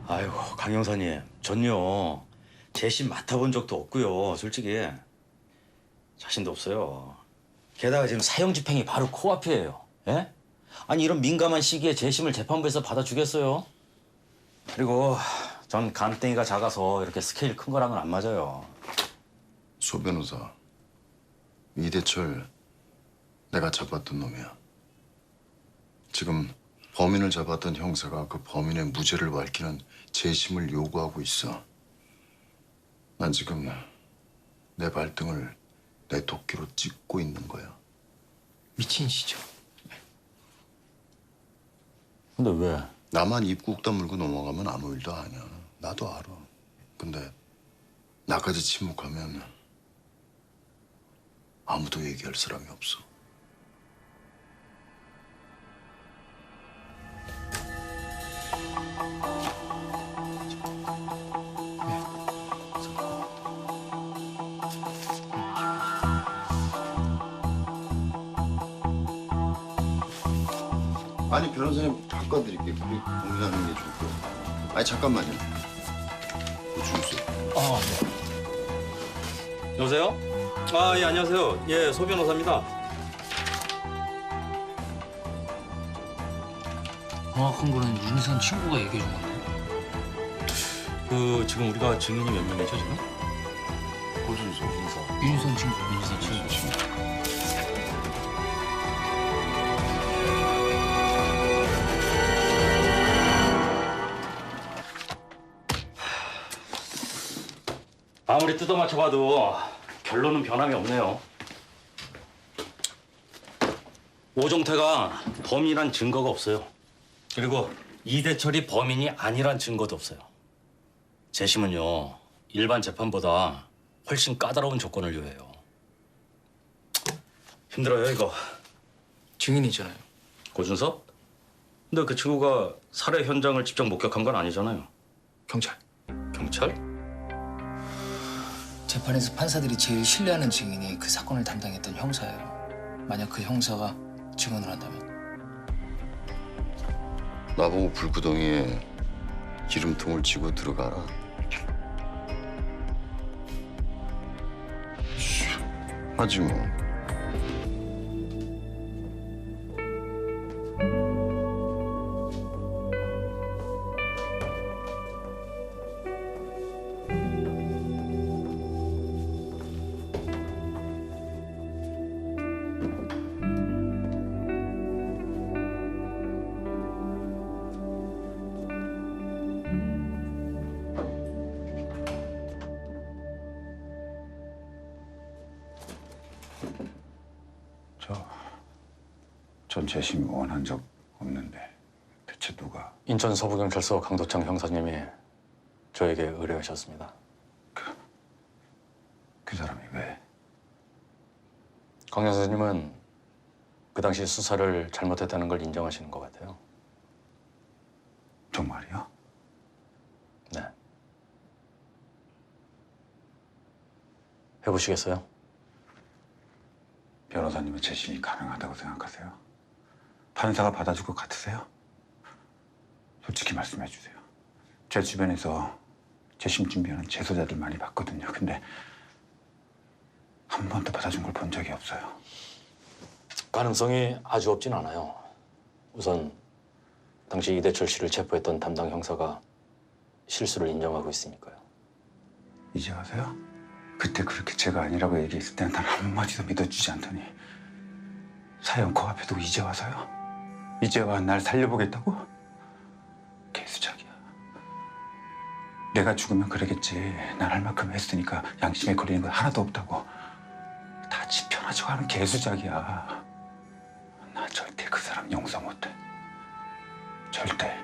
아이고, 강 형사님, 전요 재심 맡아본 적도 없고요. 솔직히 자신도 없어요. 게다가 지금 사형 집행이 바로 코앞이에요. 예? 아니 이런 민감한 시기에 재심을 재판부에서 받아주겠어요? 그리고 전 간땡이가 작아서 이렇게 스케일 큰 거랑은 안 맞아요. 소 변호사, 이대철 내가 잡았던 놈이야. 지금 범인을 잡았던 형사가 그 범인의 무죄를 밝히는 재심을 요구하고 있어. 난 지금 내 발등을 내 도끼로 찍고 있는 거야. 미친시죠. 근데 왜? 나만 입국 다물고 넘어가면 아무 일도 아니야. 나도 알아. 근데 나까지 침묵하면 아무도 얘기할 사람이 없어. 아니 변호사님 바꿔드릴게요. 공유하는 게 좋을 거예요. 아니 잠깐만요. 주세요. 아, 네. 여보세요? 아, 예, 안녕하세요. 예, 소 변호사입니다. 정확한 거는 윤선 친구가 얘기해 준 건데. 지금 우리가 증인이 몇 명이죠, 지금? 고준서. 윤선 친구. 아무리 뜯어 맞춰봐도 결론은 변함이 없네요. 오종태가 범인이란 증거가 없어요. 그리고 이대철이 범인이 아니란 증거도 없어요. 재심은요, 일반 재판보다 훨씬 까다로운 조건을 요해요. 힘들어요, 이거. 증인이잖아요. 고준석? 근데 그 친구가 살해 현장을 직접 목격한 건 아니잖아요. 경찰. 경찰? 재판에서 판사들이 제일 신뢰하는 증인이 그 사건을 담당했던 형사예요. 만약 그 형사가 증언을 한다면. 나보고 불구덩이에 기름통을 쥐고 들어가라. 하지 뭐. 전 재심 원한 적 없는데 대체 누가? 인천 서부경찰서 강도창 형사님이 저에게 의뢰하셨습니다. 그 사람이 왜? 강 형사님은 그 당시 수사를 잘못했다는 걸 인정하시는 것 같아요. 정말이요? 네. 해보시겠어요? 변호사님은 재심이 가능하다고 생각하세요? 판사가 받아줄 것 같으세요? 솔직히 말씀해 주세요. 제 주변에서 재심 준비하는 재소자들 많이 봤거든요. 근데 한 번도 받아준 걸 본 적이 없어요. 가능성이 아주 없진 않아요. 우선 당시 이대철 씨를 체포했던 담당 형사가 실수를 인정하고 있으니까요. 이제 와서요? 그때 그렇게 제가 아니라고 얘기했을 때는 단 한마디도 믿어주지 않더니 사형 코앞에 두고 이제 와서요? 이제 와 날 살려보겠다고? 개수작이야. 내가 죽으면 그러겠지. 난 할 만큼 했으니까 양심에 걸리는 건 하나도 없다고. 다 지 편하자고 하는 개수작이야. 나 절대 그 사람 용서 못해. 절대.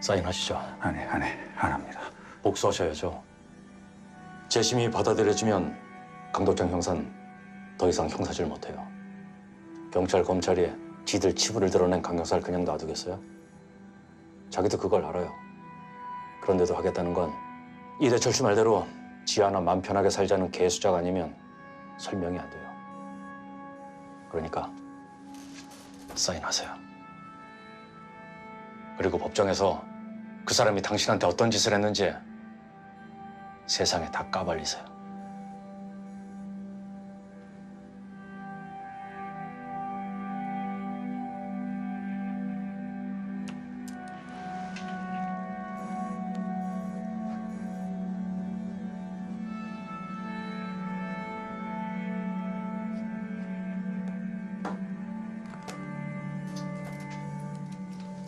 사인하시죠. 안 합니다. 복수하셔야죠. 재심이 받아들여지면 강도장 형사는 더 이상 형사질 못해요. 경찰, 검찰이 지들 치부를 드러낸 강 형사를 그냥 놔두겠어요? 자기도 그걸 알아요. 그런데도 하겠다는 건 이대철 씨 말대로 지 하나 맘 편하게 살자는 개수작 아니면 설명이 안 돼요. 그러니까 사인하세요. 그리고 법정에서 그 사람이 당신한테 어떤 짓을 했는지 세상에 다 까발리세요.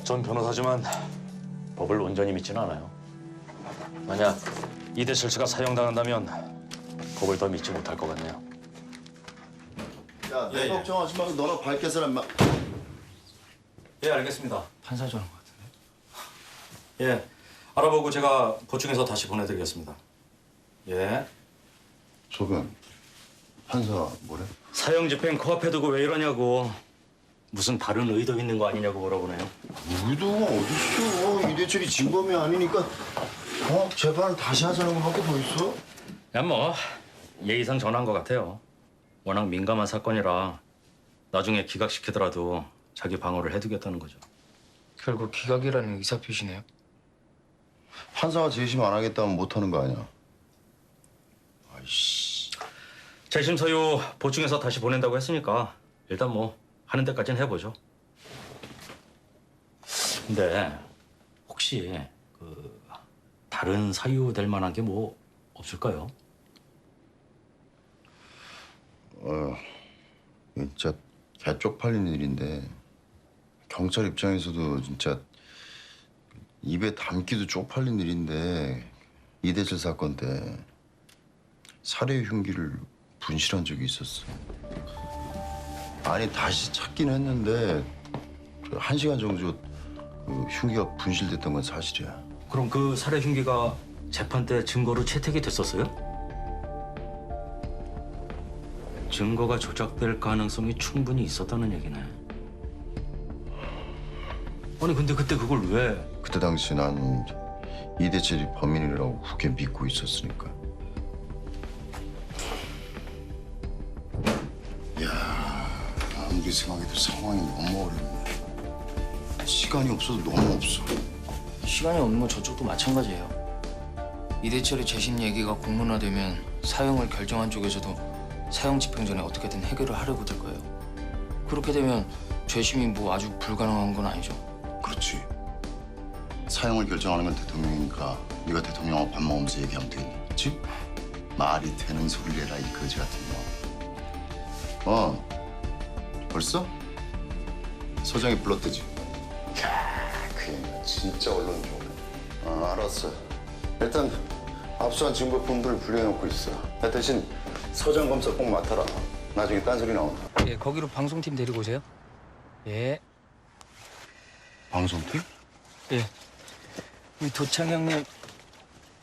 전 변호사지만 법을 온전히 믿지는 않아요. 만약 이대철 씨가 사형당한다면 법을 더 믿지 못할 것 같네요. 야, 내 걱정하지 말고 너나 밝게 살아 마. 예, 알겠습니다. 판사 전화 것 같은데. 예, 알아보고 제가 보충해서 다시 보내드리겠습니다. 예. 소변. 판사 뭐래? 사형 집행 코앞에 두고 왜 이러냐고. 무슨 다른 의도 있는 거 아니냐고 물어보네요. 의도가 어딨어? 이대철이 진범이 아니니까 재판을 다시 하자는 것밖에 더 있어? 그냥 뭐 예의상 전화한 것 같아요. 워낙 민감한 사건이라 나중에 기각시키더라도 자기 방어를 해두겠다는 거죠. 결국 기각이라는 의사표시네요. 판사가 재심 안 하겠다면 못 하는 거 아니야? 아이씨. 재심 서유 보충해서 다시 보낸다고 했으니까 일단 뭐 하는 데까지는 해보죠. 근데 혹시 그 다른 사유 될 만한 게 뭐 없을까요? 진짜 개 쪽팔린 일인데 경찰 입장에서도 진짜 입에 담기도 쪽팔린 일인데 이대철 사건 때 살해 흉기를 분실한 적이 있었어. 아니 다시 찾긴 했는데 1시간 정도 그 흉기가 분실됐던 건 사실이야. 그럼 그 살해 흉기가 재판 때 증거로 채택이 됐었어요? 증거가 조작될 가능성이 충분히 있었다는 얘기네. 아니 근데 그때 그걸 왜? 그때 당시 난 이대철이 범인이라고 굳게 믿고 있었으니까. 아무리 생각해도 상황이 너무 어렵네. 시간이 없어도 너무 없어. 시간이 없는 건 저쪽도 마찬가지예요. 이대철의 재심 얘기가 공론화되면 사형을 결정한 쪽에서도 사형 집행 전에 어떻게든 해결을 하려고 들 거예요. 그렇게 되면 재심이 뭐 아주 불가능한 건 아니죠. 그렇지. 사형을 결정하는 건 대통령이니까 네가 대통령하고 밥 먹으면서 얘기하면 되겠니? 그렇지? 말이 되는 소리를 해라 이 거지 같은 놈. 벌써? 서장이 불렀대지. 그 얘기가 진짜 언론 좋네. 알았어. 일단 압수한 증거품들을 분리해놓고 있어. 나 대신 서장 검사 꼭 맡아라. 나중에 딴소리 나온다. 예, 거기로 방송팀 데리고 오세요. 예. 방송팀? 예. 우리 도창형님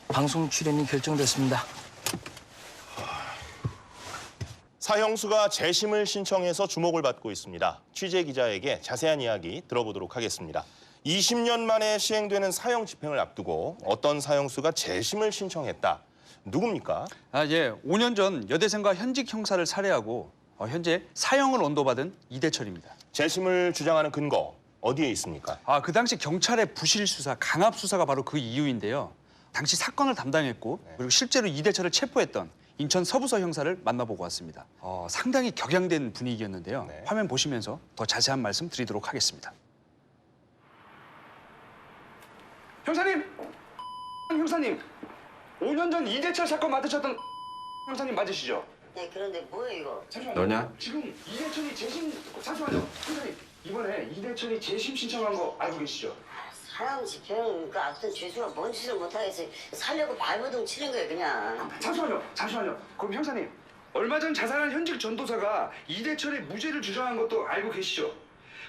방송 출연이 결정됐습니다. 사형수가 재심을 신청해서 주목을 받고 있습니다. 취재 기자에게 자세한 이야기 들어보도록 하겠습니다. 20년 만에 시행되는 사형 집행을 앞두고 어떤 사형수가 재심을 신청했다. 누굽니까? 5년 전 여대생과 현직 형사를 살해하고 현재 사형을 언도받은 이대철입니다. 재심을 주장하는 근거 어디에 있습니까? 그 당시 경찰의 부실 수사, 강압 수사가 바로 그 이유인데요. 당시 사건을 담당했고 그리고 실제로 이대철을 체포했던 인천 서부서 형사를 만나보고 왔습니다. 상당히 격양된 분위기였는데요. 네. 화면 보시면서 더 자세한 말씀 드리도록 하겠습니다. 형사님! 형사님! 5년 전 이대철 사건 맡으셨던 형사님 맞으시죠? 네, 그런데 뭐예요 이거? 잠시만요. 너냐? 지금 이대철이 재심... 잠시만요. 형사님, 이번에 이대철이 재심 신청한 거 알고 계시죠? 사형 집행 그 앞선 죄수가 뭔 짓을 못하겠어요. 살려고 발버둥 치는 거예요 그냥. 잠시만요. 그럼 형사님, 얼마 전 자살한 현직 전도사가 이대철의 무죄를 주장한 것도 알고 계시죠?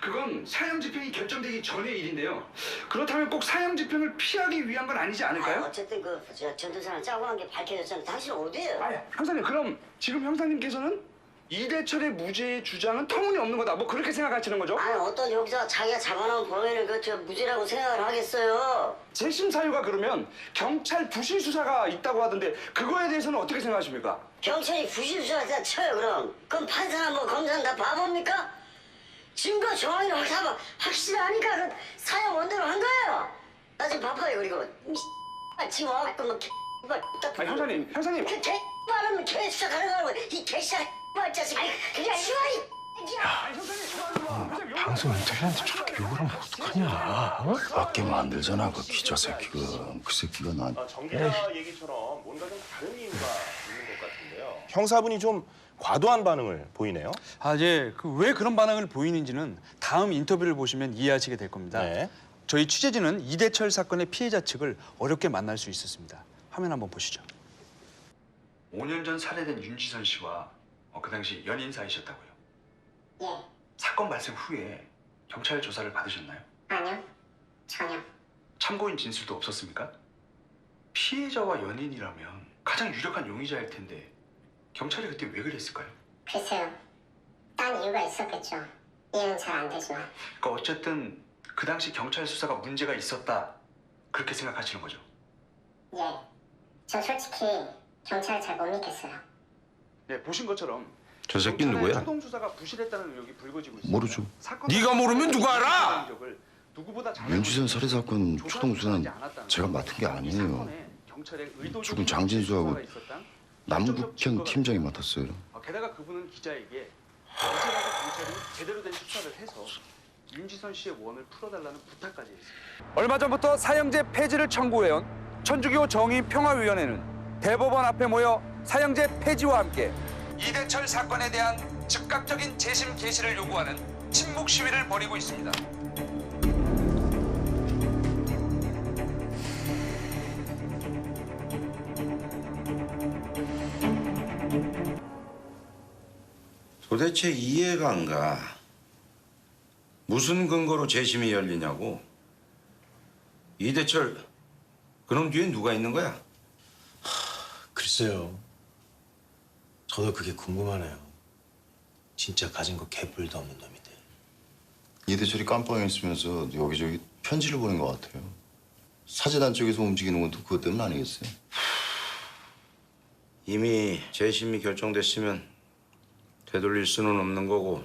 그건 사형 집행이 결정되기 전의 일인데요. 그렇다면 꼭 사형 집행을 피하기 위한 건 아니지 않을까요? 어쨌든 그 전도사랑 짜고 한 게 밝혀졌잖아요. 당신 어디예요? 형사님, 그럼 지금 형사님께서는 이대철의 무죄의 주장은 터무니없는 거다. 뭐 그렇게 생각하시는 거죠? 아니 어떤 여기서 자기가 잡아놓은 범인을 그 무죄라고 생각을 하겠어요? 재심 사유가 그러면 경찰 부실 수사가 있다고 하던데 그거에 대해서는 어떻게 생각하십니까? 경찰이 부실 수사한테 쳐요 그럼. 그럼 판사나 뭐 검사는 다 바보입니까? 증거 정황이랑 확실하니까 그 사형 원대로 한 거예요. 나 지금 바빠요. 그리고 지금 와갖고 뭐 형사님, 형사님. 그 개발하면 개수사 가능하고 이 개시야 자식 그냥 싫어. 방송인터뷰한테 저렇게 욕을 하면 어떡하냐? 맞게 만들잖아 그 기자 새끼가. 그 새끼가 난 정 기자 얘기처럼 뭔가 좀 다른 이유가 있는 것 같은데요. 형사분이 좀 과도한 반응을 보이네요. 예. 왜 그런 반응을 보이는지는 다음 인터뷰를 보시면 이해하시게 될 겁니다. 네. 저희 취재진은 이대철 사건의 피해자 측을 어렵게 만날 수 있었습니다. 화면 한번 보시죠. 5년 전 살해된 윤지선 씨와 그 당시 연인 사이셨다고요? 예, 사건 발생 후에 경찰 조사를 받으셨나요? 아니요, 전혀. 참고인 진술도 없었습니까? 피해자와 연인이라면 가장 유력한 용의자일 텐데 경찰이 그때 왜 그랬을까요? 글쎄요, 딴 이유가 있었겠죠. 이해는 잘 안 되지만. 그러니까 어쨌든 그 당시 경찰 수사가 문제가 있었다 그렇게 생각하시는 거죠? 예, 저 솔직히 경찰을 잘 못 믿겠어요. 네, 보신 것처럼 저 새끼 누구야? 초동 수사가 부실했다는 의혹이 불거지고 있습니다. 모르죠. 네가 모르면 누가 알아? 윤지선 살해 사건 초동 수사는 제가 맡은 게 아니에요. 죽은 장진수하고 남국현 팀장이 맡았어요. 게다가 그분은 기자에게 언제라도 경찰이 제대로 된 수사를 해서 윤지선 씨의 원을 풀어달라는 부탁까지 했습니다. 얼마 전부터 사형제 폐지를 청구해온 천주교 정의평화위원회는 대법원 앞에 모여 사형제 폐지와 함께 이대철 사건에 대한 즉각적인 재심 개시를 요구하는 침묵 시위를 벌이고 있습니다. 도대체 이해가 안 가. 무슨 근거로 재심이 열리냐고. 이대철, 그놈 뒤에 누가 있는 거야? 글쎄요. 저도 그게 궁금하네요. 진짜 가진 거 개뿔도 없는 놈인데. 이대철이 깜빵에 있으면서 여기저기 편지를 보낸 것 같아요. 사재단 쪽에서 움직이는 것도 그것 때문 아니겠어요? 이미 재심이 결정됐으면 되돌릴 수는 없는 거고,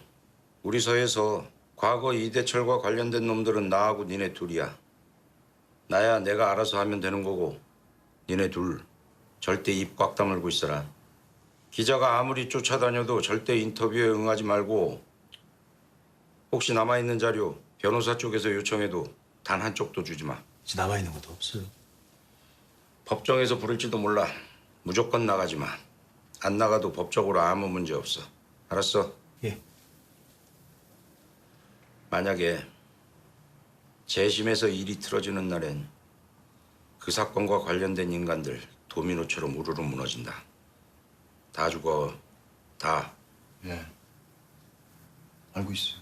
우리 사회에서 과거 이대철과 관련된 놈들은 나하고 니네 둘이야. 나야 내가 알아서 하면 되는 거고, 니네 둘 절대 입 꽉 다물고 있어라. 기자가 아무리 쫓아다녀도 절대 인터뷰에 응하지 말고, 혹시 남아있는 자료 변호사 쪽에서 요청해도 단 한쪽도 주지 마. 남아있는 것도 없어요. 법정에서 부를지도 몰라. 무조건 나가지 마. 안 나가도 법적으로 아무 문제 없어. 알았어? 예. 만약에 재심에서 일이 틀어지는 날엔 그 사건과 관련된 인간들 도미노처럼 우르르 무너진다. 다 죽어. 다. 예. 알고 있어요.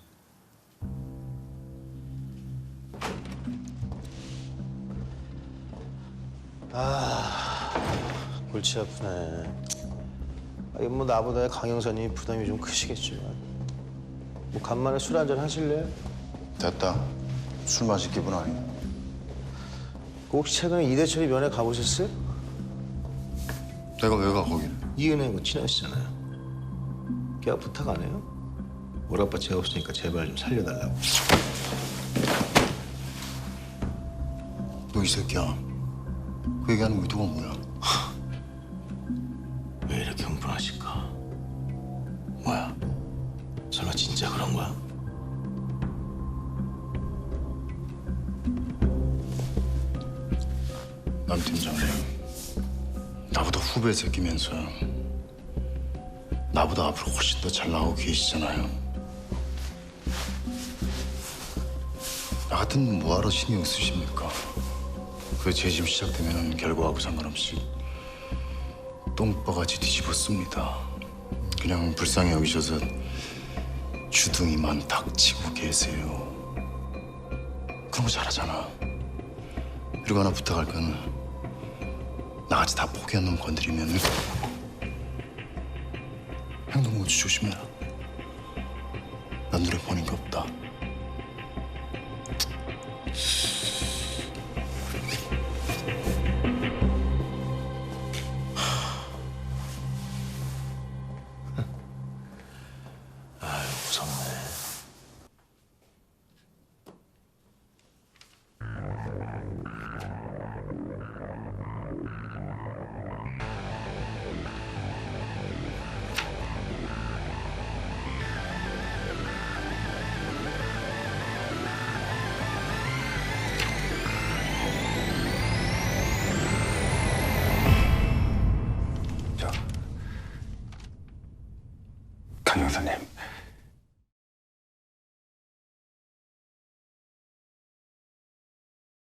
골치 아프네. 아니 뭐 나보다 강 형사님이 부담이 좀 크시겠지만 뭐 간만에 술 한잔 하실래요? 됐다. 술 마실 기분 아니야. 혹시 최근에 이대철이 면회 가보셨어요? 내가 왜 가 거기를? 이은혜하고 친하시잖아요. 걔가 부탁 안 해요? 우리 아빠 죄 없으니까 제발 좀 살려달라고. 너 이 새끼야. 그 얘기하는 의도가 뭐야? 왜 이렇게 흥분하실까? 뭐야? 설마 진짜 그런 거야? 남 팀장님, 나보다 후배 새끼면서 나보다 앞으로 훨씬 더 잘 나오고 계시잖아요. 나 같은 분 뭐하러 신경 쓰십니까? 그 재심 시작되면 결과하고 상관없이 똥바가지 뒤집었습니다. 그냥 불쌍히 여기셔서 주둥이만 닥치고 계세요. 그런 거 잘하잖아. 그리고 하나 부탁할 거는 나같이 다 포기한 놈 건드리면 행동 모두 조심해라. 난 눈에 보는 게 없다. 아유 무섭네. 강 형사님,